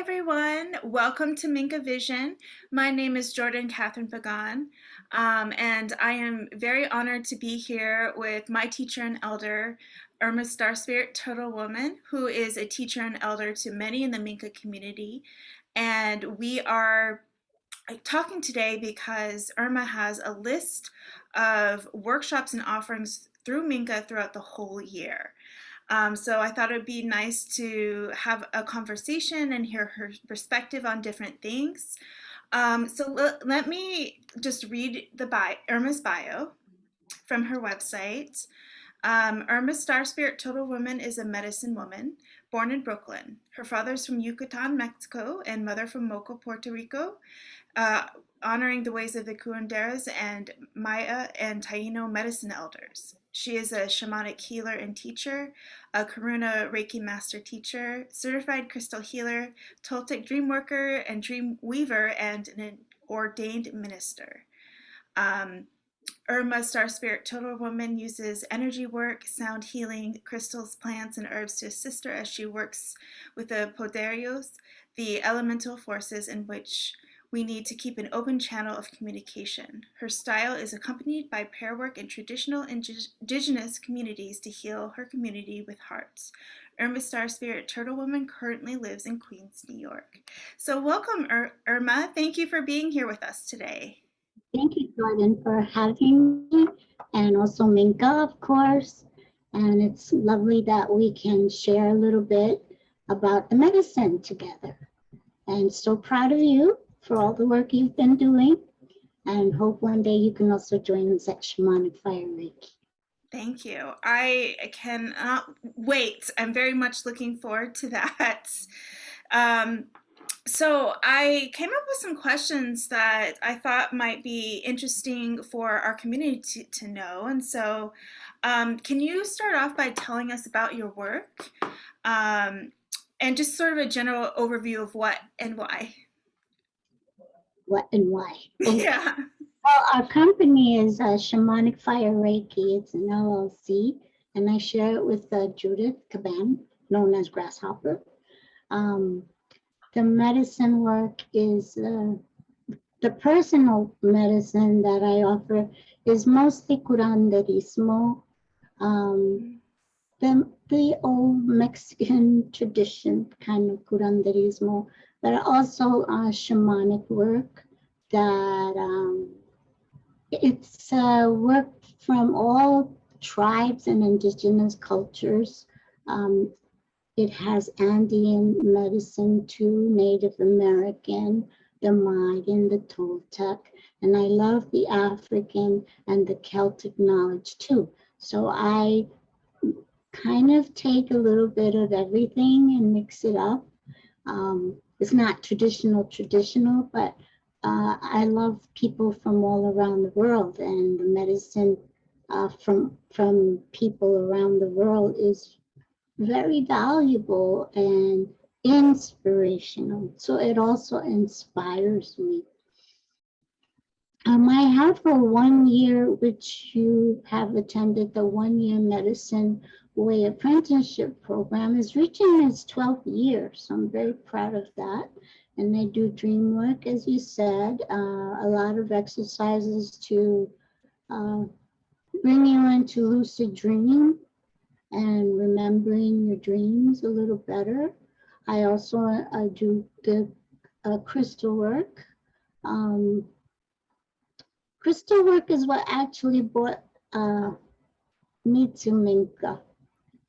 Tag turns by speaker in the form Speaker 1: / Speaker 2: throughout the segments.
Speaker 1: everyone. Welcome to MINKA Vision. My name is Jordan Catherine Pagán, and I am very honored to be here with my teacher and elder, Irma StarSpirit Turtle Woman, who is a teacher and elder to many in the MINKA community. And we are talking today because Irma has a list of workshops and offerings through MINKA throughout the whole year. So I thought it would be nice to have a conversation and hear her perspective on different things. Let me just read Irma's bio from her website. Irma StarSpirit Turtle Woman is a medicine woman born in Brooklyn. Her father is from Yucatan, Mexico, and mother from Moca, Puerto Rico, honoring the ways of the curanderas and Maya and Taino medicine elders. She is a shamanic healer and teacher, a Karuna Reiki Master Teacher, certified crystal healer, Toltec Dreamworker and Dreamweaver, and an Ordained Minister. Irma StarSpirit Turtle Woman uses energy work, sound healing, crystals, plants, and herbs to assist her as she works with the poderios, the elemental forces in which we need to keep an open channel of communication. Her style is accompanied by prayer work in traditional indigenous communities to heal her community with hearts. Irma StarSpirit Turtle Woman currently lives in Queens, New York. So welcome, Irma. Thank you for being here with us today.
Speaker 2: Thank you, Jordan, for having me, and also MINKA, of course. And it's lovely that we can share a little bit about the medicine together. And so proud of you for all the work you've been doing, and hope one day you can also join us at Shamanic Fire Reiki.
Speaker 1: Thank you. I cannot wait. I'm very much looking forward to that. So I came up with some questions that I thought might be interesting for our community to know. And so can you start off by telling us about your work and just sort of a general overview of what and why?
Speaker 2: What and why?
Speaker 1: Yeah.
Speaker 2: Well, our company is Shamanic Fire Reiki. It's an LLC, and I share it with Judith Caban, known as Grasshopper. The medicine work is the personal medicine that I offer is mostly curanderismo, the old Mexican tradition kind of curanderismo, but also shamanic work that it's work from all tribes and indigenous cultures. It has Andean medicine too, Native American, the Mayan, the Toltec, and I love the African and the Celtic knowledge too. So I kind of take a little bit of everything and mix it up. It's not traditional, but I love people from all around the world, and the medicine from people around the world is very valuable and inspirational. So it also inspires me. I have for 1 year, which you have attended, the 1 year medicine way apprenticeship program is reaching its 12th year. So I'm very proud of that. And they do dream work, as you said, a lot of exercises to bring you into lucid dreaming and remembering your dreams a little better. I also do the crystal work. Crystal work is what actually brought me to MINKA,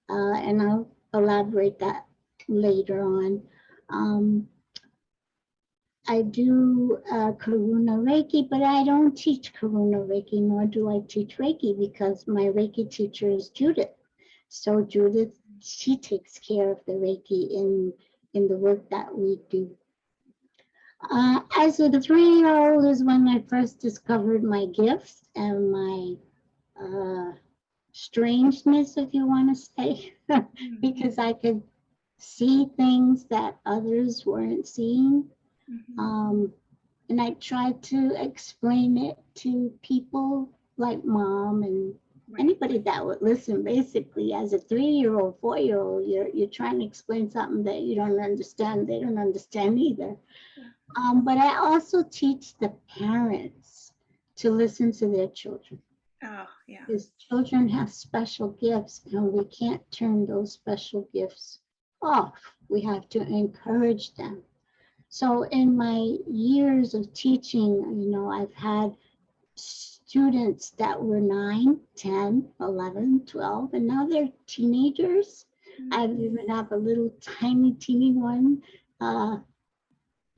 Speaker 2: and I'll elaborate that later on. I do Karuna Reiki, but I don't teach Karuna Reiki, nor do I teach Reiki, because my Reiki teacher is Judith. So Judith, she takes care of the Reiki in the work that we do. As a 3-year-old is when I first discovered my gifts and my strangeness, if you want to say, because I could see things that others weren't seeing. And I tried to explain it to people like Mom and
Speaker 1: Right.
Speaker 2: Anybody that would listen, basically, as a 3-year-old, 4-year-old, you're trying to explain something that you don't understand. They don't understand either.
Speaker 1: Yeah.
Speaker 2: But I also teach the parents to listen to their children.
Speaker 1: Oh, yeah.
Speaker 2: Because children have special gifts, and we can't turn those special gifts off. We have to encourage them. So in my years of teaching, I've had students that were 9, 10, 11, 12, and now they're teenagers. I even have a little tiny teeny one.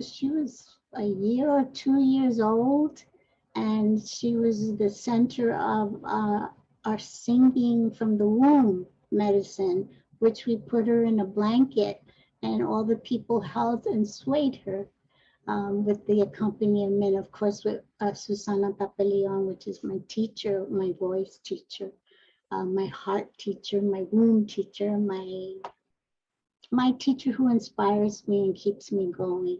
Speaker 2: She was a year or 2 years old, and she was the center of our singing from the womb medicine, which we put her in a blanket, and all the people held and swayed her. With the accompaniment, of course, with Susana Papeleon, which is my teacher, my voice teacher, my heart teacher, my womb teacher, my teacher who inspires me and keeps me going.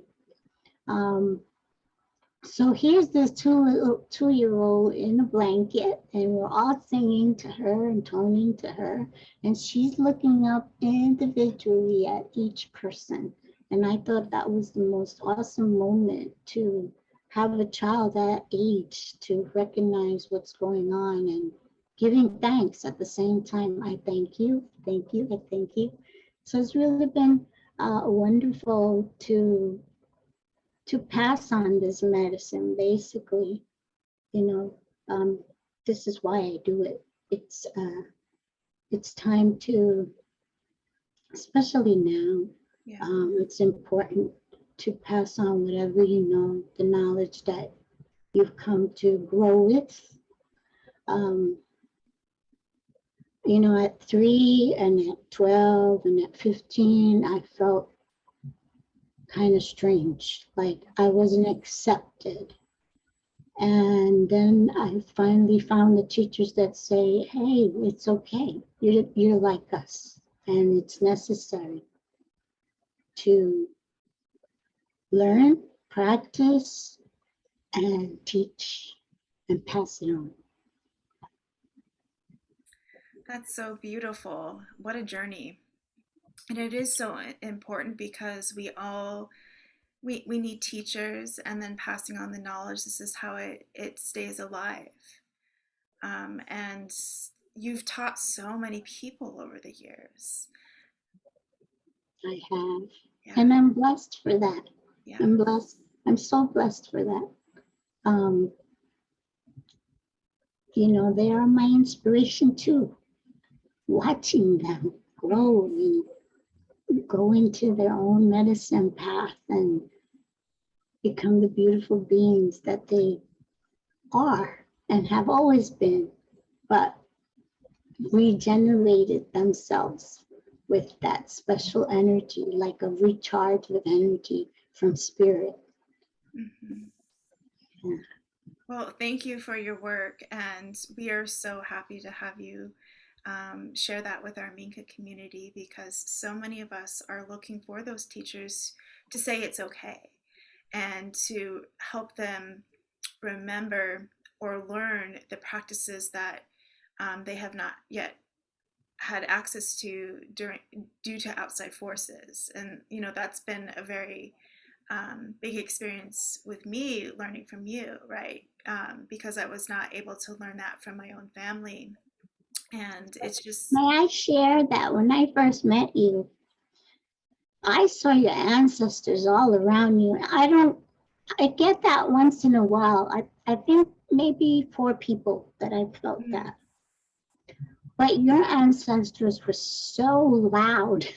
Speaker 2: So here's this 2-year-old in a blanket, and we're all singing to her and toning to her, and she's looking up individually at each person. And I thought that was the most awesome moment, to have a child that age to recognize what's going on and giving thanks at the same time. I thank you, thank you, I thank you. So it's really been wonderful to pass on this medicine, basically. This is why I do it. It's time to, especially now,
Speaker 1: Yeah.
Speaker 2: it's important to pass on whatever you know, the knowledge that you've come to grow with. At 3 and at 12 and at 15, I felt kind of strange, like I wasn't accepted. And then I finally found the teachers that say, hey, it's okay. You're like us. And it's necessary to learn, practice, and teach and pass it on.
Speaker 1: That's so beautiful. What a journey. And it is so important because we need teachers, and then passing on the knowledge. This is how it stays alive. And you've taught so many people over the years.
Speaker 2: I have.
Speaker 1: Yeah.
Speaker 2: And I'm blessed for that.
Speaker 1: Yeah.
Speaker 2: I'm blessed. I'm so blessed for that. They are my inspiration too. Watching them grow and go into their own medicine path and become the beautiful beings that they are and have always been, but regenerated themselves with that special energy, like a recharge of energy from spirit.
Speaker 1: Mm-hmm.
Speaker 2: Yeah.
Speaker 1: Well, thank you for your work, and we are so happy to have you share that with our MINKA community, because so many of us are looking for those teachers to say it's okay and to help them remember or learn the practices that they have not yet had access to due to outside forces. And that's been a very big experience with me learning from you, right? Because I was not able to learn that from my own family. And it's just.
Speaker 2: May I share that when I first met you, I saw your ancestors all around you. I get that once in a while. I think maybe 4 people that I felt that. But your ancestors were so loud.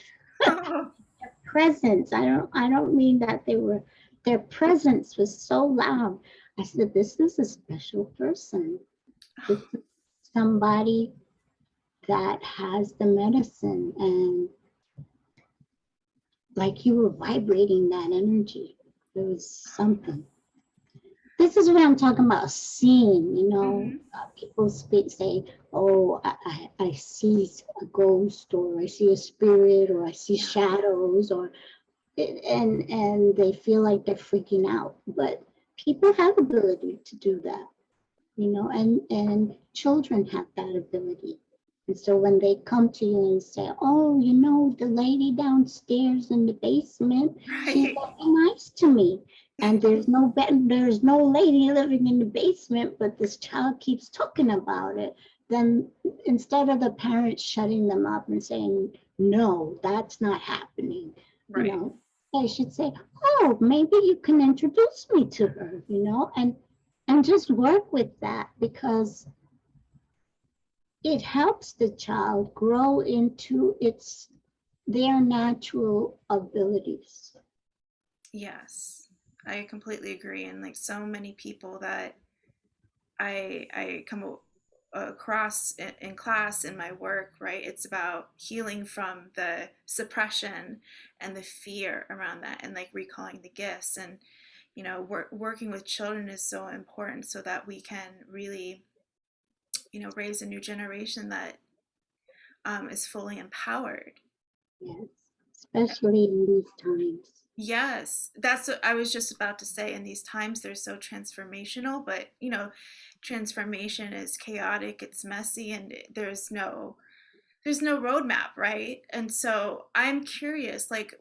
Speaker 2: Their presence, I don't mean that their presence was so loud. I said, this is a special person. This is somebody that has the medicine, and like you were vibrating that energy. There was something. This is what I'm talking about, seeing, people say, oh, I see a ghost, or I see a spirit, or I see shadows, and they feel like they're freaking out. But people have ability to do that. and children have that ability. And so when they come to you and say, oh, the lady downstairs in the basement, she's
Speaker 1: Right.
Speaker 2: very nice to me. And there's no lady living in the basement, but this child keeps talking about it. Then instead of the parents shutting them up and saying, no, that's not happening,
Speaker 1: Right.
Speaker 2: they should say, oh, maybe you can introduce me to her, and just work with that, because it helps the child grow into their natural abilities.
Speaker 1: Yes, I completely agree. And like so many people that I come across in class in my work, right? It's about healing from the suppression and the fear around that, and like recalling the gifts. And working with children is so important so that we can really raise a new generation that is fully empowered.
Speaker 2: Yes, especially in these times.
Speaker 1: Yes, that's what I was just about to say. In these times, they're so transformational, but transformation is chaotic, it's messy, and there's no roadmap, right? And so I'm curious, like,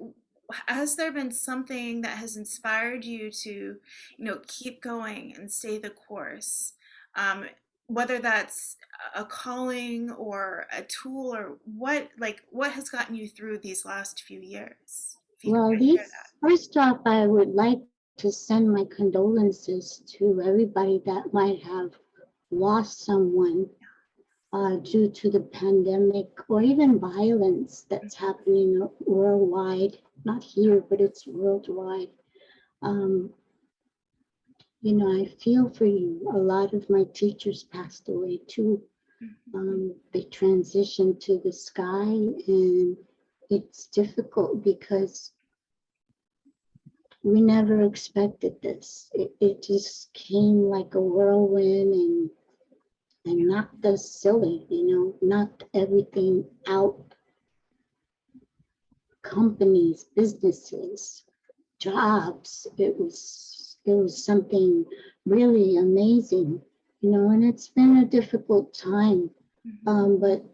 Speaker 1: has there been something that has inspired you to, keep going and stay the course? Um, Whether that's a calling or a tool, or what has gotten you through these last few years? If you could
Speaker 2: Well,
Speaker 1: share that.
Speaker 2: first off, I would like to send my condolences to everybody that might have lost someone due to the pandemic, or even violence that's happening worldwide. Not here, but it's worldwide. Um, I feel for you. A lot of my teachers passed away too. They transitioned to the sky, and it's difficult because we never expected this. It just came like a whirlwind and knocked us silly, knocked everything out. Companies, businesses, jobs. It was something really amazing, and it's been a difficult time. But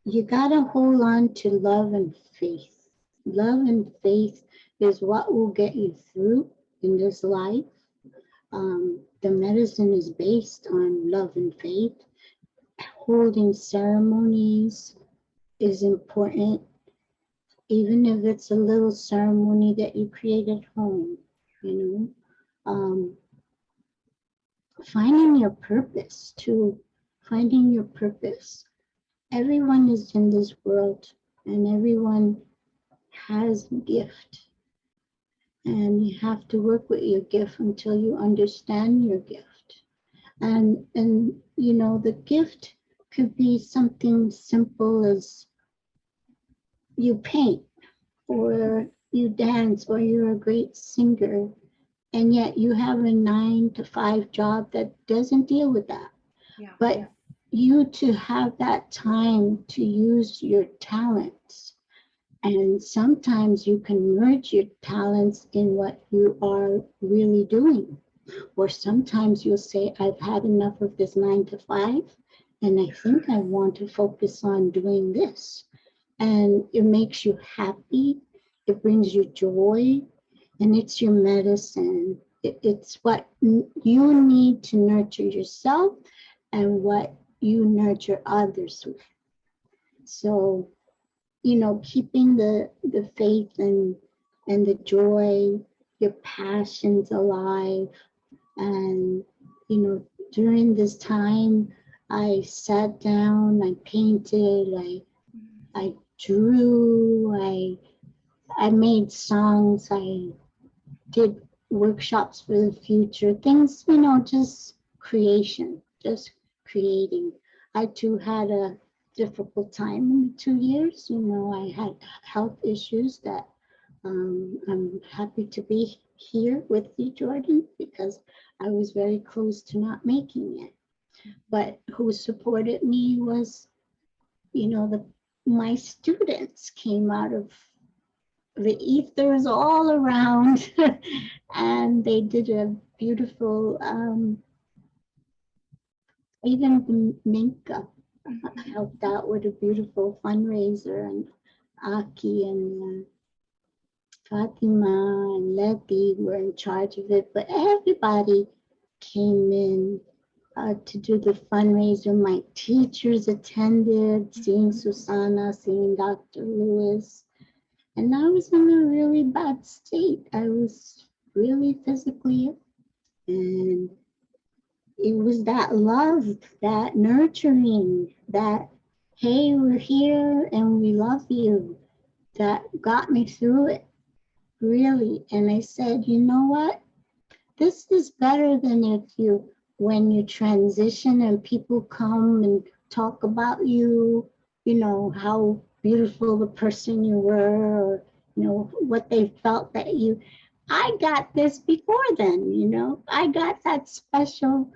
Speaker 2: you gotta hold on to love and faith. Love and faith is what will get you through in this life. The medicine is based on love and faith. Holding ceremonies is important, even if it's a little ceremony that you create at home, you know. Um, Finding your purpose too, finding your purpose. Everyone is in this world, and everyone has a gift, and you have to work with your gift until you understand your gift. And the gift could be something simple as you paint, or you dance, or you're a great singer, and yet you have a 9 to 5 job that doesn't deal with that.
Speaker 1: Yeah.
Speaker 2: But you to have that time to use your talents. And sometimes you can merge your talents in what you are really doing. Or sometimes you'll say, I've had enough of this 9 to 5, and I think I want to focus on doing this. And it makes you happy, it brings you joy, and it's your medicine. It's what you need to nurture yourself and what you nurture others with. So, keeping the faith and the joy, your passions alive. And, during this time, I sat down, I painted, I drew, I made songs, I did workshops for the future, things, just creation, just creating. I too had a difficult time in the 2 years. I had health issues that I'm happy to be here with you, Jordan, because I was very close to not making it. But who supported me was, my students came out of the ethers all around, and they did a beautiful Even the MINKA helped out with a beautiful fundraiser, and Aki and Fatima and Letty were in charge of it, but everybody came in to do the fundraiser. My teachers attended, seeing Susanna, seeing Dr. Lewis, and I was in a really bad state. I was really physically ill, and it was that love, that nurturing, that, hey, we're here and we love you, that got me through it, really. And I said, you know what? This is better than if you, when you transition and people come and talk about you, you know, how beautiful the person you were, or, you know, what they felt that you, I got this before then, you know, I got that special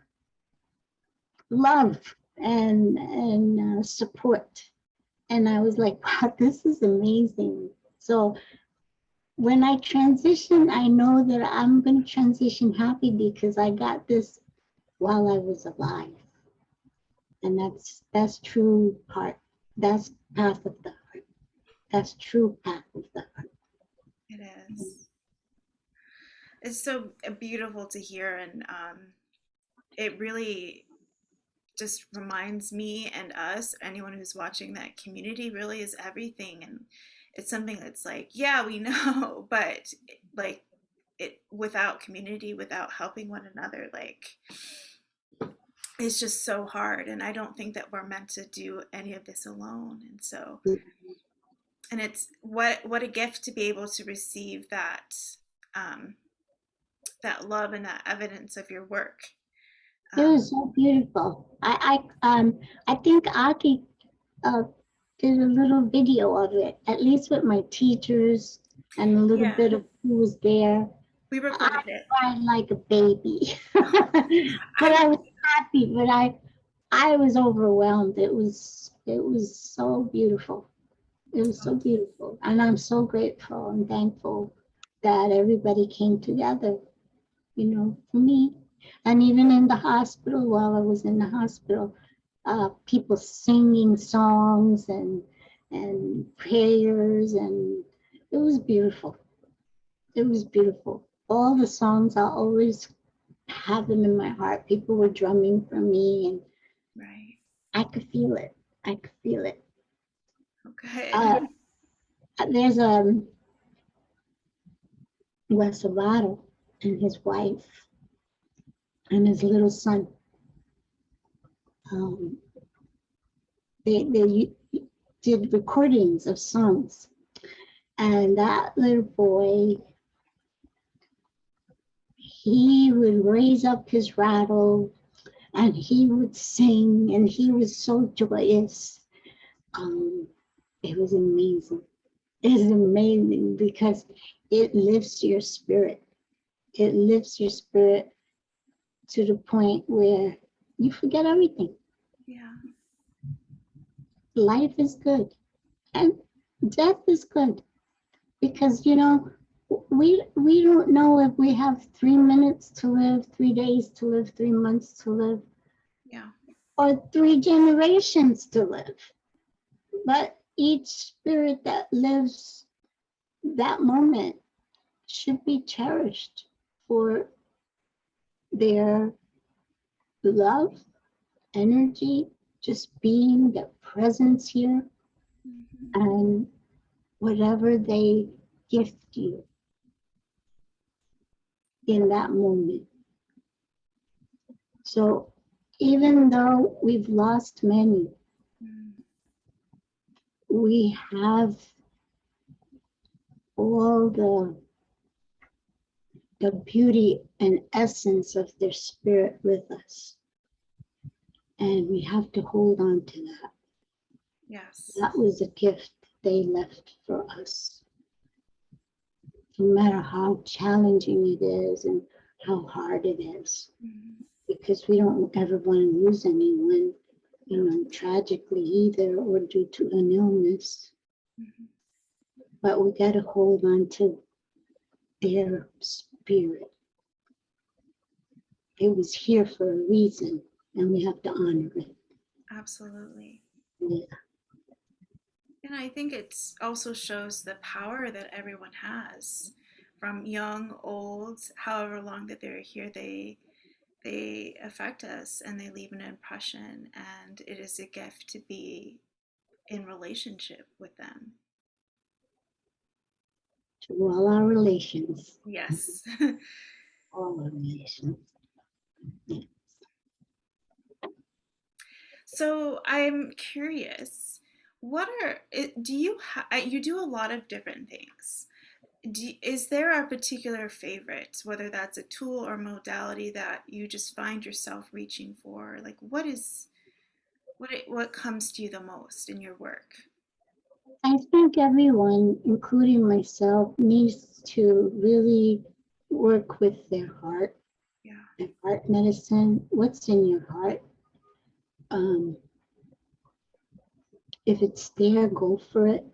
Speaker 2: love and support. And I was like, wow, this is amazing. So when I transition, I know that I'm going to transition happy because I got this while I was alive. And that's true heart. That's path of the heart. That's true path of the heart.
Speaker 1: It is. It's so beautiful to hear, and it really just reminds me and us, anyone who's watching, that community really is everything. And it's something that's like, yeah, we know, but like it, without community, without helping one another, like it's just so hard. And I don't think that we're meant to do any of this alone. And so, and it's what a gift to be able to receive that um, that love and that evidence of your work.
Speaker 2: It was so beautiful. I think Aki uh, did a little video of it, at least with my teachers and a little
Speaker 1: Yeah,
Speaker 2: bit of who was there.
Speaker 1: we
Speaker 2: I
Speaker 1: recorded it.
Speaker 2: cried like a baby, but I was happy. But I was overwhelmed. It was so beautiful. It was so beautiful, and I'm so grateful and thankful that everybody came together. You know, for me, and even in the hospital, while I was in the hospital, people singing songs and prayers, and it was beautiful. It was beautiful. All the songs, I always have them in my heart. People were drumming for me, and
Speaker 1: Right.
Speaker 2: I could feel it. I could feel it.
Speaker 1: Good.
Speaker 2: There's a Wesavado and his wife and his little son. Um, they did recordings of songs, and that little boy, he would raise up his rattle and he would sing, and he was so joyous. Um, it was amazing. It is amazing because it lifts your spirit. It lifts your spirit to the point where you forget everything.
Speaker 1: Yeah.
Speaker 2: Life is good and death is good, because you know we don't know if we have 3 minutes to live, 3 days to live, 3 months to live,
Speaker 1: Yeah.
Speaker 2: or 3 generations to live. But each spirit that lives that moment should be cherished for their love, energy, just being, their presence here,
Speaker 1: Mm-hmm.
Speaker 2: and whatever they gift you in that moment. So even though we've lost many, we have all the beauty and essence of their spirit with us. And we have to hold on to that.
Speaker 1: Yes.
Speaker 2: That was a gift they left for us. No matter how challenging it is and how hard it is, because we don't ever want to lose anyone, you know, tragically either, or due to an illness. But we got to hold on to their spirit. It was here for a reason. and we have to honor it.
Speaker 1: Absolutely.
Speaker 2: Yeah.
Speaker 1: And I think it also shows the power that everyone has, from young, old, however long that they're here, they affect us and they leave an impression, and it is a gift to be in relationship with them.
Speaker 2: To all our relations,
Speaker 1: Yes.
Speaker 2: all our relations. Yeah.
Speaker 1: So I'm curious, what are do you you do a lot of different things. Is there a particular favorite, whether that's a tool or modality that you just find yourself reaching for? Like what comes to you the most in your work?
Speaker 2: I think everyone, including myself, needs to really work with their heart
Speaker 1: Yeah.
Speaker 2: and heart medicine. What's in your heart? Um, if it's there, go for it.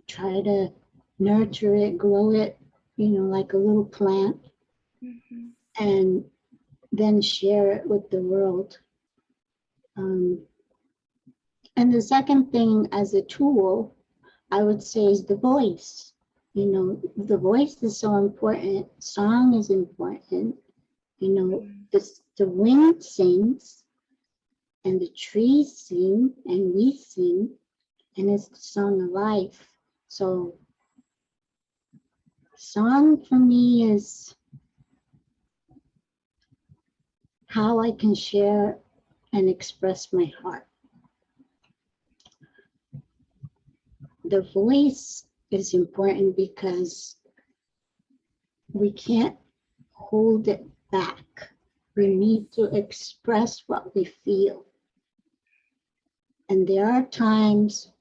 Speaker 2: Try to nurture it, grow it, like a little plant,
Speaker 1: Hmm.
Speaker 2: and then share it with the world. Um, and the second thing, as a tool, I would say, is the voice. The voice is so important. Song is important.
Speaker 1: Mm.
Speaker 2: The wind sings, and the trees sing, and we sing, and it's the song of life. So, song for me is how I can share and express my heart. The voice is important because we can't hold it back. We need to express what we feel. And there are times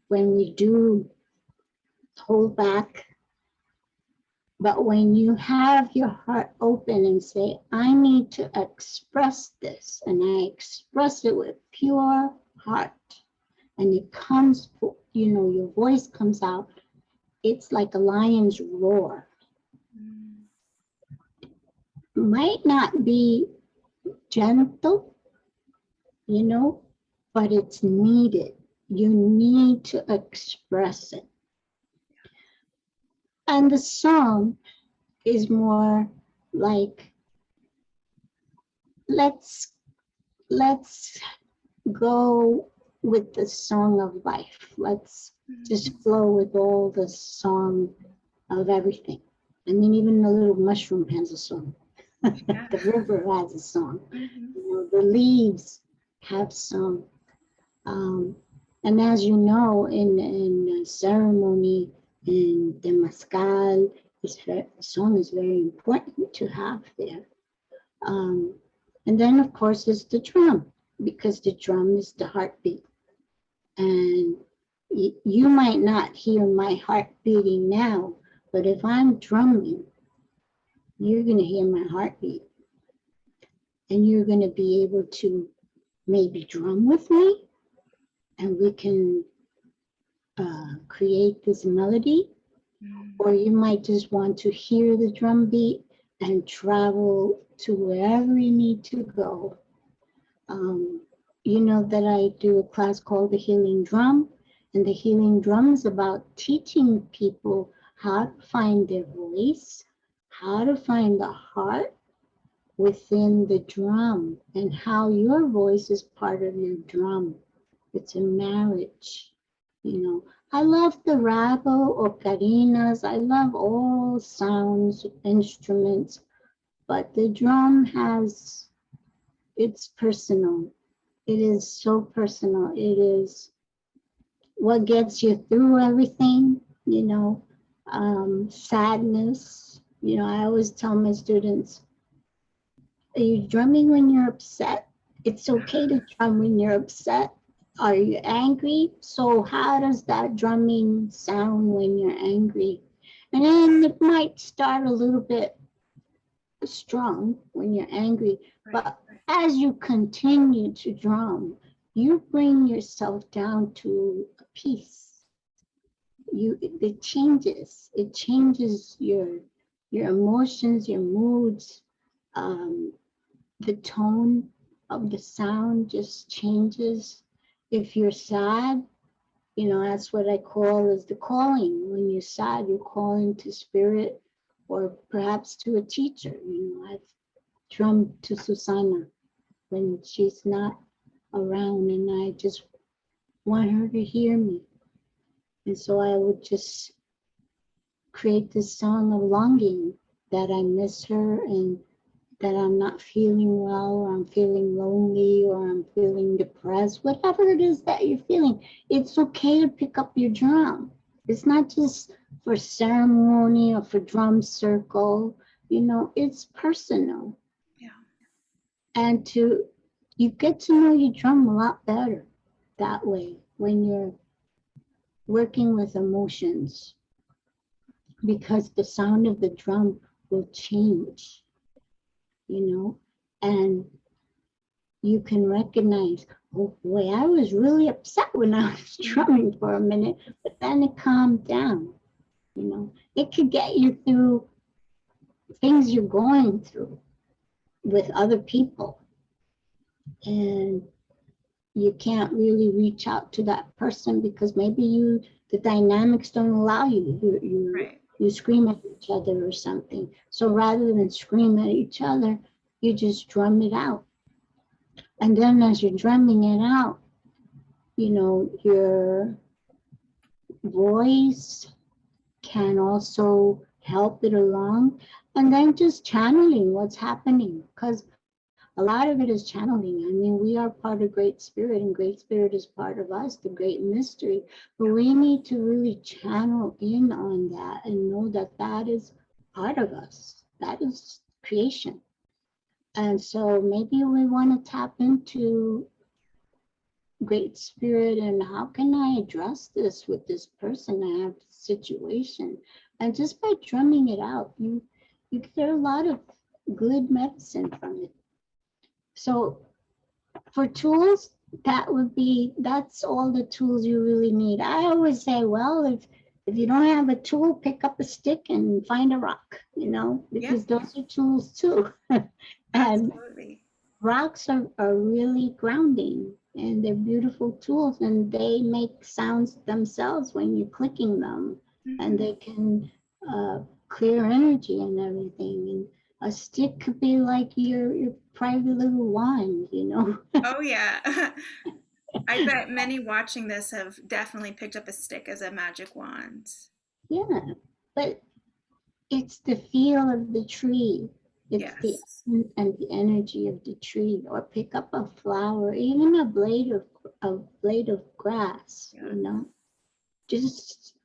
Speaker 2: when we do hold back, but when you have your heart open and say, I need to express this, and I express it with pure heart, and it comes, your voice comes out, it's like a lion's roar.
Speaker 1: Mm.
Speaker 2: Might not be gentle, but it's needed. You need to express it. And the song is more like, let's go with the song of life. Let's just flow with all the song of everything. I mean, even the little mushroom has a song.
Speaker 1: Yeah.
Speaker 2: The river has a song.
Speaker 1: Hmm.
Speaker 2: The leaves have song. And as you know, in ceremony, in the Temazcal, song is very important to have there. Um, and then, of course, is the drum, because the drum is the heartbeat. And you might not hear my heart beating now, but if I'm drumming, you're going to hear my heartbeat. And you're going to be able to maybe drum with me, and we can create this melody.
Speaker 1: Mm.
Speaker 2: Or you might just want to hear the drum beat and travel to wherever you need to go. You know that I do a class called the Healing Drum, and the Healing Drum is about teaching people how to find their voice, how to find the heart within the drum, and how your voice is part of your drum. It's a marriage, I love the rabble, ocarinas. I love all sounds, instruments, but the drum it's personal. It is so personal. It is what gets you through everything, sadness. I always tell my students, are you drumming when you're upset? It's okay to drum when you're upset. Are you angry? So how does that drumming sound when you're angry? And then it might start a little bit strong when you're angry,
Speaker 1: Right.
Speaker 2: but as you continue to drum, you bring yourself down to a peace. It changes your emotions, your moods, the tone of the sound just changes. If you're sad, you know, that's what I call is the calling. When you're sad, you're calling to spirit or perhaps to a teacher. You know, I've drummed to Susana when she's not around and I just want her to hear me. And so I would just create this song of longing that I miss her and that I'm not feeling well, or I'm feeling lonely, or I'm feeling depressed, whatever it is that you're feeling, it's okay to pick up your drum. It's not just for ceremony or for drum circle, you know, it's personal.
Speaker 1: Yeah.
Speaker 2: And you get to know your drum a lot better that way when you're working with emotions, because the sound of the drum will change, you know, and you can recognize, oh boy, I was really upset when I was drumming for a minute, but then it calmed down. You know, it could get you through things you're going through with other people. And you can't really reach out to that person because maybe the dynamics don't allow you.
Speaker 1: Right.
Speaker 2: You scream at each other or something. So rather than scream at each other, you just drum it out. And then as you're drumming it out, you know, your voice can also help it along. And then just channeling what's happening, because a lot of it is channeling. I mean, we are part of Great Spirit, and Great Spirit is part of us, the great mystery. But we need to really channel in on that and know that that is part of us. That is creation. And so maybe we want to tap into Great Spirit and how can I address this with this person I have situation. And just by drumming it out, you get a lot of good medicine from it. So for tools, that's all the tools you really need. I always say, well, if you don't have a tool, pick up a stick and find a rock, you know, because those are tools too. And
Speaker 1: absolutely.
Speaker 2: Rocks are really grounding, and they're beautiful tools, and they make sounds themselves when you're clicking them, and they can clear energy and everything. And a stick could be like your private little wand, you know.
Speaker 1: Oh yeah. I bet many watching this have definitely picked up a stick as a magic wand.
Speaker 2: Yeah, but it's the feel of the tree. It's the
Speaker 1: Yes.
Speaker 2: and the energy of the tree, or pick up a flower, even a blade of grass,
Speaker 1: Yeah.
Speaker 2: you know. Just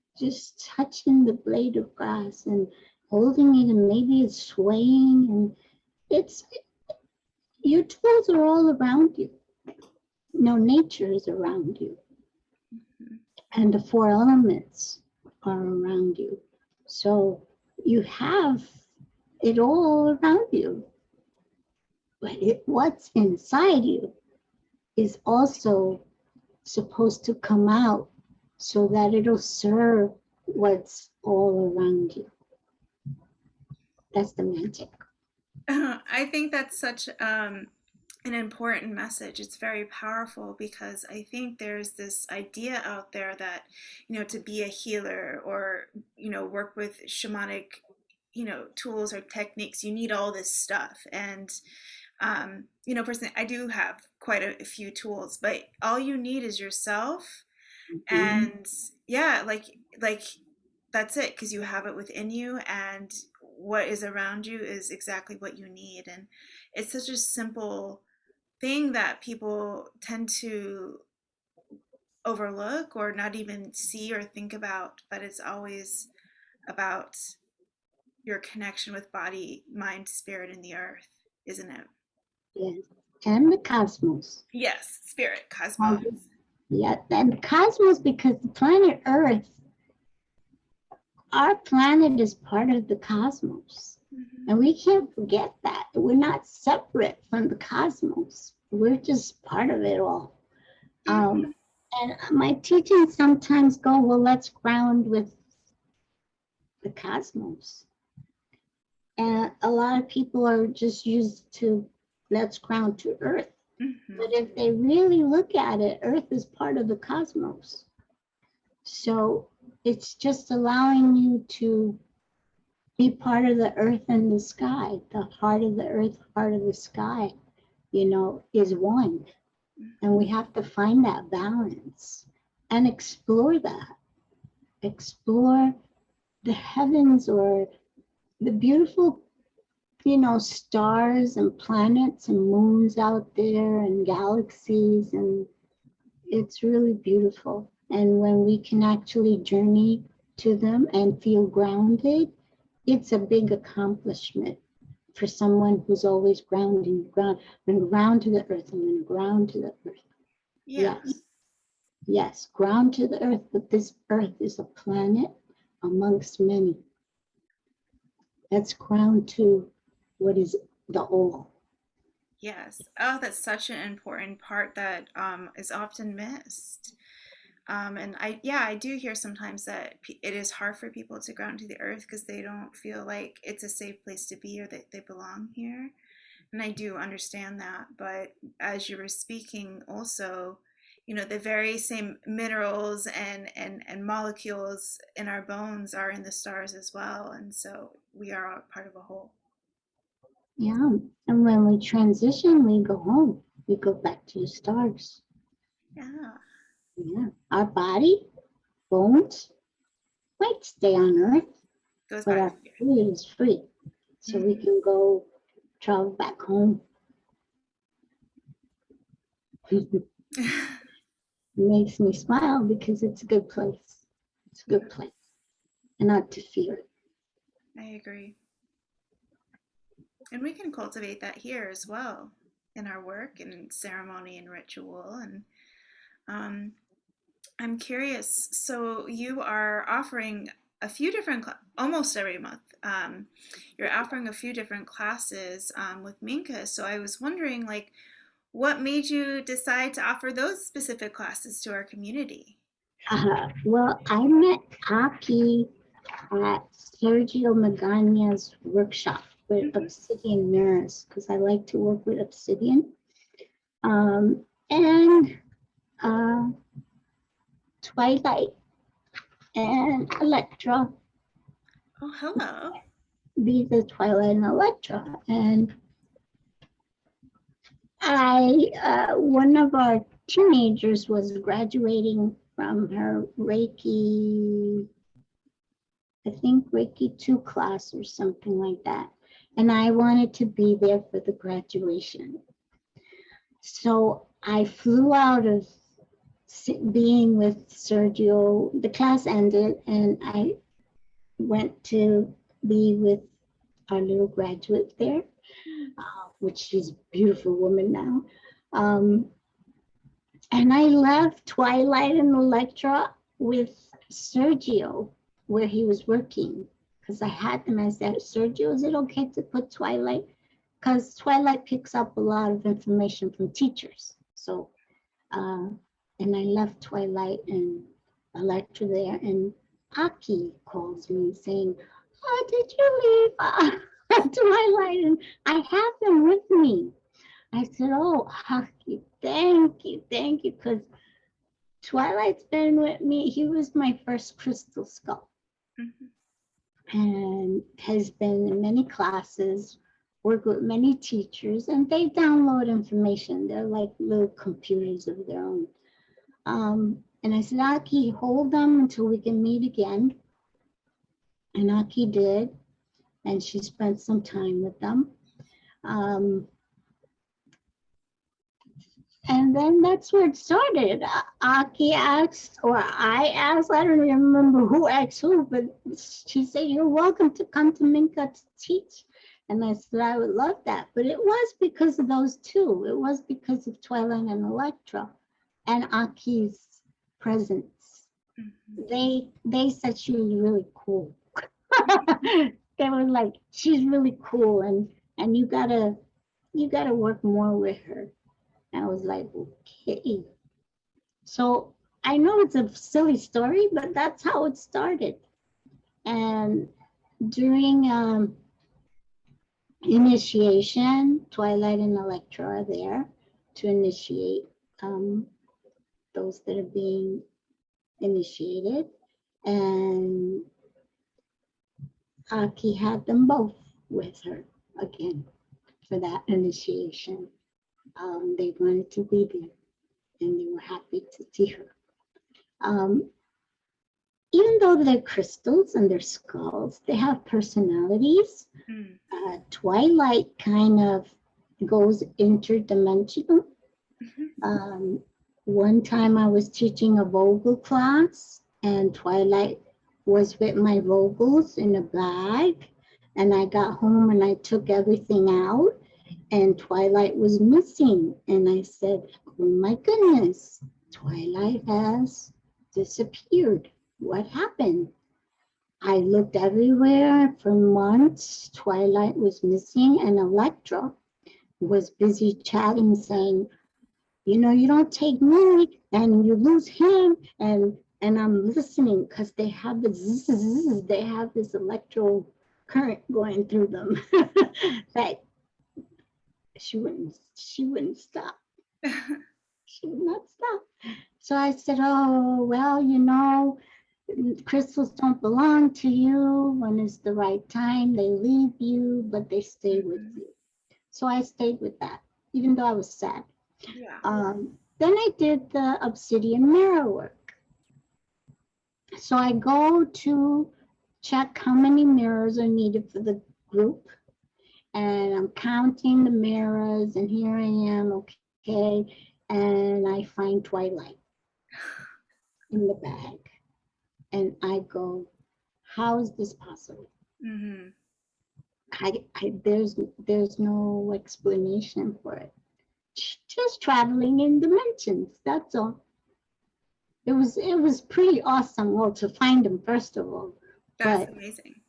Speaker 2: touching the blade of grass and holding it, and maybe it's swaying, and it's your tools are all around you. No, nature is around you, and the four elements are around you. So you have it all around you. But what's inside you is also supposed to come out so that it'll serve what's all around you. That's the magic.
Speaker 1: I think that's such an important message. It's very powerful because I think there's this idea out there that, to be a healer or, work with shamanic, tools or techniques, you need all this stuff. And, personally, I do have quite a few tools, but all you need is yourself.
Speaker 2: Mm-hmm.
Speaker 1: And yeah, like that's it, because you have it within you, and what is around you is exactly what you need. And it's such a simple thing that people tend to overlook or not even see or think about, but it's always about your connection with body, mind, spirit, and the earth, isn't it?
Speaker 2: Yes. And the cosmos.
Speaker 1: Yes, spirit, cosmos.
Speaker 2: Yeah, and the cosmos, because the planet Earth, our planet is part of the cosmos.
Speaker 1: Mm-hmm.
Speaker 2: And we can't forget that. We're not separate from the cosmos. We're just part of it all.
Speaker 1: Mm-hmm.
Speaker 2: And my teachings sometimes go, well, let's ground with the cosmos. And a lot of people are just used to let's ground to Earth. But if they really look at it, Earth is part of the cosmos. So it's just allowing you to be part of the earth and the sky. The heart of the earth, heart of the sky, is one. And we have to find that balance and explore that. Explore the heavens or the beautiful, stars and planets and moons out there and galaxies. And it's really beautiful. And when we can actually journey to them and feel grounded, it's a big accomplishment for someone who's always grounding. I'm going to ground to the earth. I'm going to ground to the earth. Yes. Yes, ground to the earth, but this earth is a planet amongst many. Let's ground to what is the all.
Speaker 1: Yes. Oh, that's such an important part that is often missed. And I do hear sometimes that it is hard for people to ground to the earth because they don't feel like it's a safe place to be or that they belong here. And I do understand that. But as you were speaking, also, the very same minerals and molecules in our bones are in the stars as well. And so we are all part of a whole.
Speaker 2: Yeah. And when we transition, we go home. We go back to the stars.
Speaker 1: Yeah.
Speaker 2: Yeah. Our body, bones, might stay on earth,
Speaker 1: Goes
Speaker 2: but
Speaker 1: back
Speaker 2: our
Speaker 1: to here.
Speaker 2: spirit is free. So we can go travel back home. It makes me smile because it's a good place. It's a good place. And not to fear.
Speaker 1: I agree. And we can cultivate that here as well in our work and in ceremony and ritual. And I'm curious. So you are offering a few different, almost every month. You're offering a few different classes with MINKA. So I was wondering, like, what made you decide to offer those specific classes to our community?
Speaker 2: Well, I met Aki at Sergio Magana's workshop with obsidian mirrors because I like to work with obsidian. And Twilight and Electra.
Speaker 1: Oh, hello.
Speaker 2: These are Twilight and Electra. And one of our teenagers was graduating from her Reiki, I think Reiki 2 class or something like that. And I wanted to be there for the graduation. So I flew out of being with Sergio. The class ended and I went to be with our little graduate there, which she's a beautiful woman now. And I left Twilight and Electra with Sergio where he was working because I had them. I said, Sergio, is it okay to put Twilight? Because Twilight picks up a lot of information from teachers. So, and I left Twilight and Electra there, and Aki calls me saying, oh, did you leave Twilight? And I have them with me. I said, oh, Aki, thank you, because Twilight's been with me. He was my first crystal skull and has been in many classes, worked with many teachers, and they download information. They're like little computers of their own. And I said, Aki, hold them until we can meet again. And Aki did, and she spent some time with them. And then that's where it started. Aki asked, or I asked, I don't even remember who asked who, but she said, you're welcome to come to MINKA to teach. And I said, I would love that. But it was because of those two. It was because of Twilight and Electra and Aki's presence. They said she was really cool. They were like, she's really cool, and you gotta work more with her. I was like, okay. So I know it's a silly story, but that's how it started. And during initiation, Twilight and Electra are there to initiate those that are being initiated. And Aki had them both with her again for that initiation. They wanted to be there and they were happy to see her. Even though they're crystals and they're skulls, they have personalities. Twilight kind of goes interdimensional. One time I was teaching a Vogel class and Twilight was with my Vogels in a bag, and I got home and I took everything out and Twilight was missing. And I said, oh my goodness, Twilight has disappeared. What happened? I looked everywhere for months. Twilight was missing, and Electra was busy chatting, saying, you know, you don't take me and you lose him. And I'm listening because they have this electro current going through them that she wouldn't stop. She would not stop. So I said, oh, well, you know, crystals don't belong to you. When it's the right time, they leave you, but they stay with you. So I stayed with that, even though I was sad. Then I did the obsidian mirror work. So I go to check how many mirrors are needed for the group. And I'm counting the mirrors, and here I am, okay. And I find Twilight in the bag. And I go, how is this possible? There's no explanation for it. Just traveling in dimensions, that's all. It was pretty awesome, well, to find him first of all.
Speaker 1: That's amazing.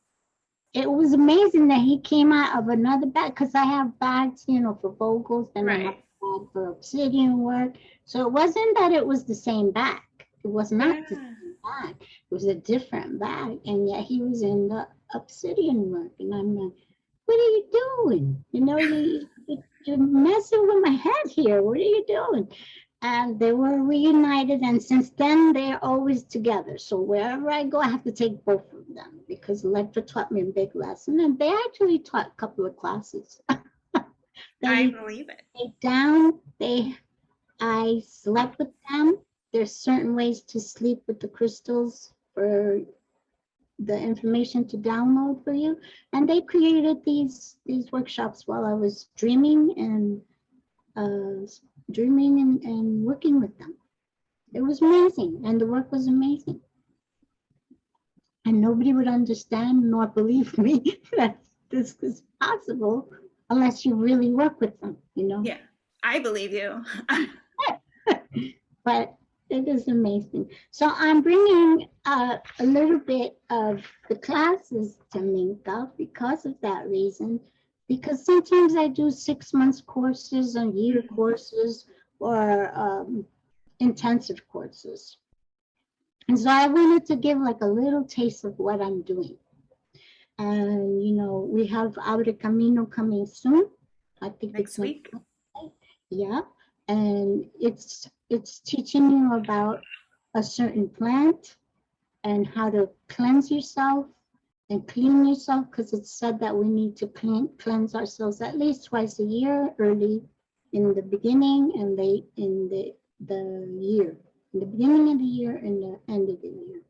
Speaker 2: It was amazing that he came out of another bag, because I have bags, you know, for Vogels, and I have a bag for obsidian work. So it wasn't that it was the same bag. It was not the same bag. It was a different bag, and yet he was in the obsidian work. And I'm like, what are you doing? You know, you're messing with my head here. What are you doing? And they were reunited, and since then they're always together. So wherever I go, I have to take both of them, because Electra taught me a big lesson, and they actually taught a couple of classes.
Speaker 1: I believe it.
Speaker 2: I slept with them. There's certain ways to sleep with the crystals for the information to download for you. And they created these workshops while I was dreaming and working with them. It was amazing, and the work was amazing. And nobody would understand nor believe me that this was possible unless you really work with them, you know?
Speaker 1: Yeah, I believe you.
Speaker 2: But it is amazing. So I'm bringing a little bit of the classes to MINKA because of that reason. Because sometimes I do 6 months courses or year courses or intensive courses. And so I wanted to give like a little taste of what I'm doing. And, you know, we have Abre Camino coming soon. I think
Speaker 1: next week.
Speaker 2: Yeah. And it's teaching you about a certain plant and how to cleanse yourself and clean yourself, because it's said that we need to cleanse ourselves at least twice a year, early in the beginning and late in the year, in the beginning of the year and the end of the year.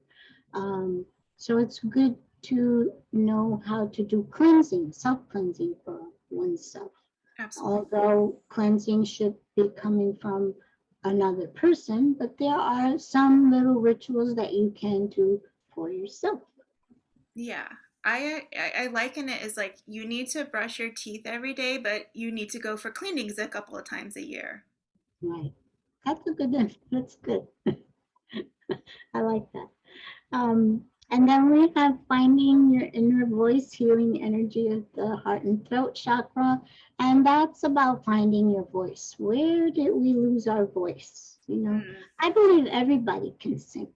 Speaker 2: So it's good to know how to do cleansing, self-cleansing for oneself.
Speaker 1: Absolutely.
Speaker 2: Although cleansing should be coming from another person, but there are some little rituals that you can do for yourself.
Speaker 1: Yeah, I liken it as like you need to brush your teeth every day, but you need to go for cleanings a couple of times a year.
Speaker 2: Right. That's a good one. That's good. I like that. And then we have finding your inner voice, healing energy of the heart and throat chakra. And that's about finding your voice. Where did we lose our voice? You know, I believe everybody can sing.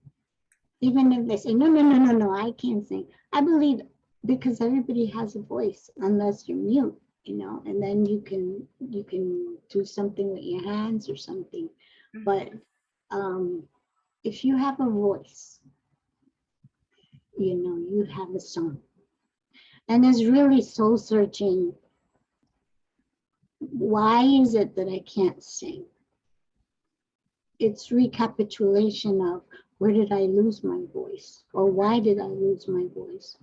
Speaker 2: Even if they say, no, I can't sing. I believe because everybody has a voice, unless you're mute. you know, and then you can do something with your hands or something. But if you have a voice, you know, you have a song. And it's really soul searching. Why is it that I can't sing? It's recapitulation of, where did I lose my voice? Or why did I lose my voice?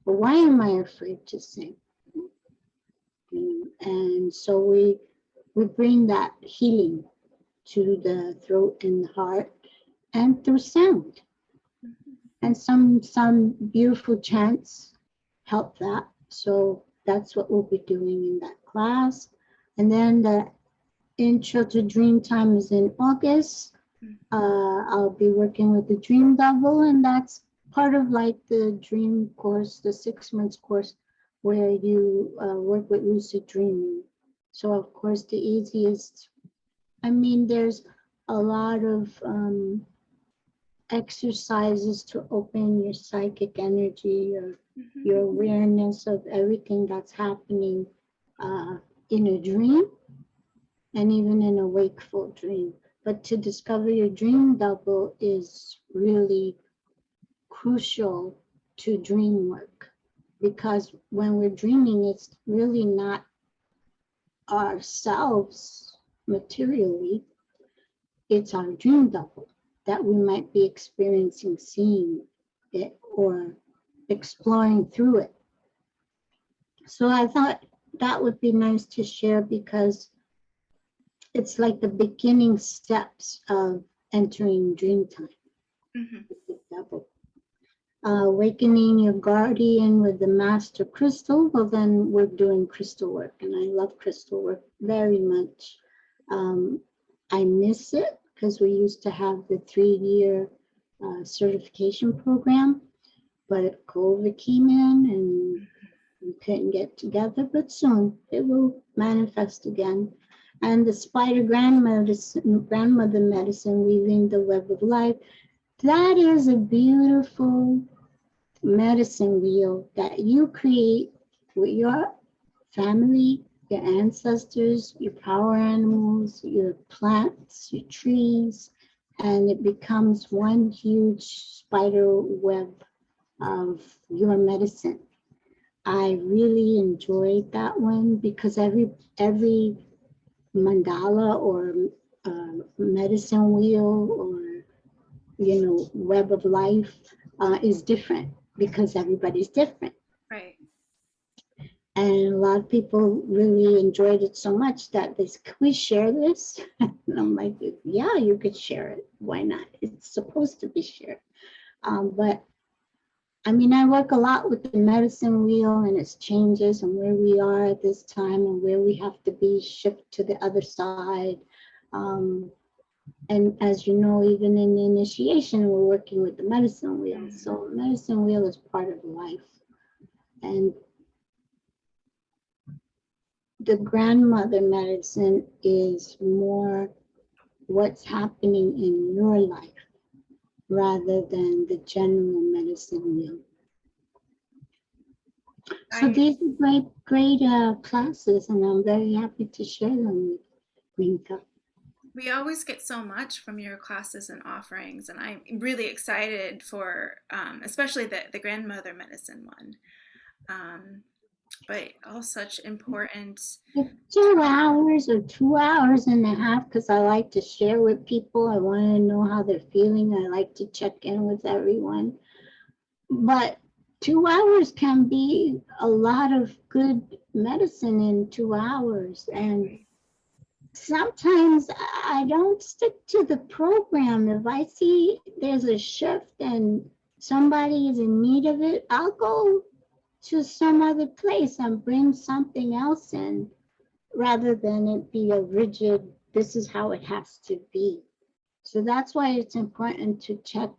Speaker 2: Or why am I afraid to sing? And so we bring that healing to the throat and the heart, and through sound. And some beautiful chants help that. So that's what we'll be doing in that class. And then the intro to dream time is in August. I'll be working with the dream double, and that's part of like the dream course, the 6 months course, where you work with lucid dreaming. So of course the easiest, I mean, there's a lot of exercises to open your psychic energy, or your awareness of everything that's happening in a dream and even in a wakeful dream. But to discover your dream double is really crucial to dream work, because when we're dreaming, it's really not ourselves materially, it's our dream double that we might be experiencing, seeing it, or exploring through it. So I thought that would be nice to share, because it's like the beginning steps of entering dream time. Double. Awakening your guardian with the master crystal. Well, then we're doing crystal work, and I love crystal work very much. I miss it because we used to have the 3-year certification program, but COVID came in and we couldn't get together, but soon it will manifest again. And the spider grandmother medicine, weaving the web of life, that is a beautiful medicine wheel that you create with your family, your ancestors, your power animals, your plants, your trees, and it becomes one huge spider web of your medicine. I really enjoyed that one, because every mandala or medicine wheel, or web of life is different, because everybody's different.
Speaker 1: Right.
Speaker 2: And a lot of people really enjoyed it so much that they said, can we share this? And I'm like, yeah, you could share it. Why not? It's supposed to be shared. But I mean, I work a lot with the medicine wheel and its changes, and where we are at this time, and where we have to be shipped to the other side. And as you know, even in the initiation, we're working with the medicine wheel. So the medicine wheel is part of life. And the grandmother medicine is more what's happening in your life, rather than the general medicine wheel. So these are great classes, and I'm very happy to share them with MINKA.
Speaker 1: We always get so much from your classes and offerings, and I'm really excited for especially the grandmother medicine one. But all such important.
Speaker 2: 2 hours or 2 hours and a half, because I like to share with people. I want to know how they're feeling. I like to check in with everyone. But 2 hours can be a lot of good medicine in 2 hours. And sometimes I don't stick to the program. If I see there's a shift and somebody is in need of it, I'll go to some other place and bring something else in, rather than it be a rigid, this is how it has to be. So that's why it's important to check,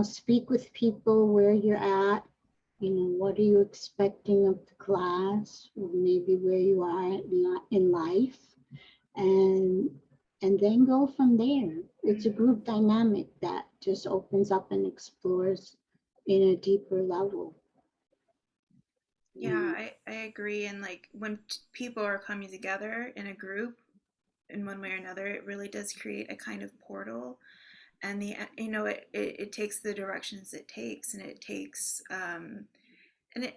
Speaker 2: speak with people where you're at, what are you expecting of the class, or maybe where you are in life, and then go from there. It's a group dynamic that just opens up and explores in a deeper level.
Speaker 1: Yeah, I agree. And like when people are coming together in a group in one way or another, it really does create a kind of portal. And it takes the directions it takes, and it takes and it,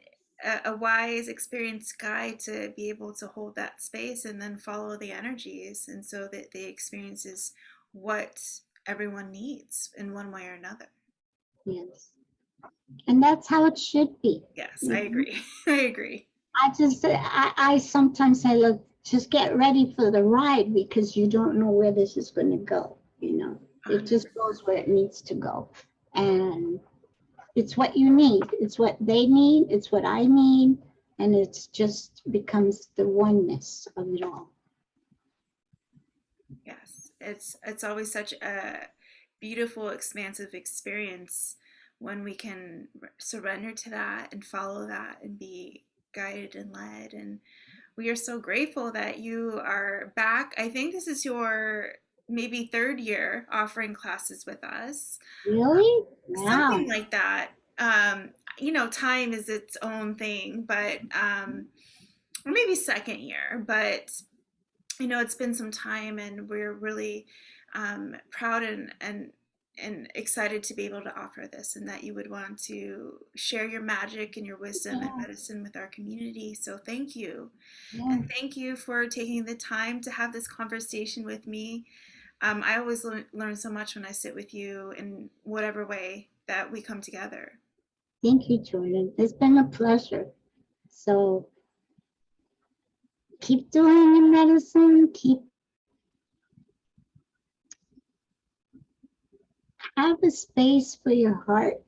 Speaker 1: a wise, experienced guide to be able to hold that space and then follow the energies, and so that the experience is what everyone needs in one way or another.
Speaker 2: Yes. And that's how it should be.
Speaker 1: Yes, I
Speaker 2: You know?
Speaker 1: agree. I agree.
Speaker 2: I sometimes say, look, just get ready for the ride because you don't know where this is going to go. It just
Speaker 1: 100%.
Speaker 2: goes where it needs to go. And it's what you need. It's what they need. It's what I need. And it's just becomes the oneness of it all.
Speaker 1: Yes, it's always such a beautiful, expansive experience when we can surrender to that and follow that and be guided and led. And we are so grateful that you are back. I think this is your maybe third year offering classes with us,
Speaker 2: Really?
Speaker 1: something
Speaker 2: Wow.
Speaker 1: like that. Time is its own thing, but or maybe second year, but it's been some time, and we're really proud and excited to be able to offer this, and that you would want to share your magic and your wisdom and
Speaker 2: Yeah.
Speaker 1: medicine with our community. So thank you.
Speaker 2: Yeah.
Speaker 1: And thank you for taking the time to have this conversation with me. I always learn so much when I sit with you in whatever way that we come together.
Speaker 2: Thank you, Jordan. It's been a pleasure. So keep doing your medicine. Have a space for your heart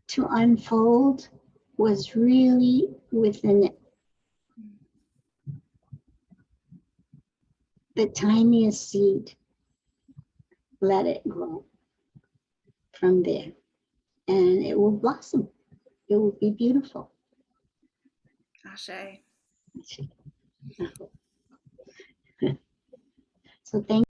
Speaker 2: to unfold was really within it. The tiniest seed. Let it grow from there. And it will blossom. It will be beautiful.
Speaker 1: Ashe.
Speaker 2: So thank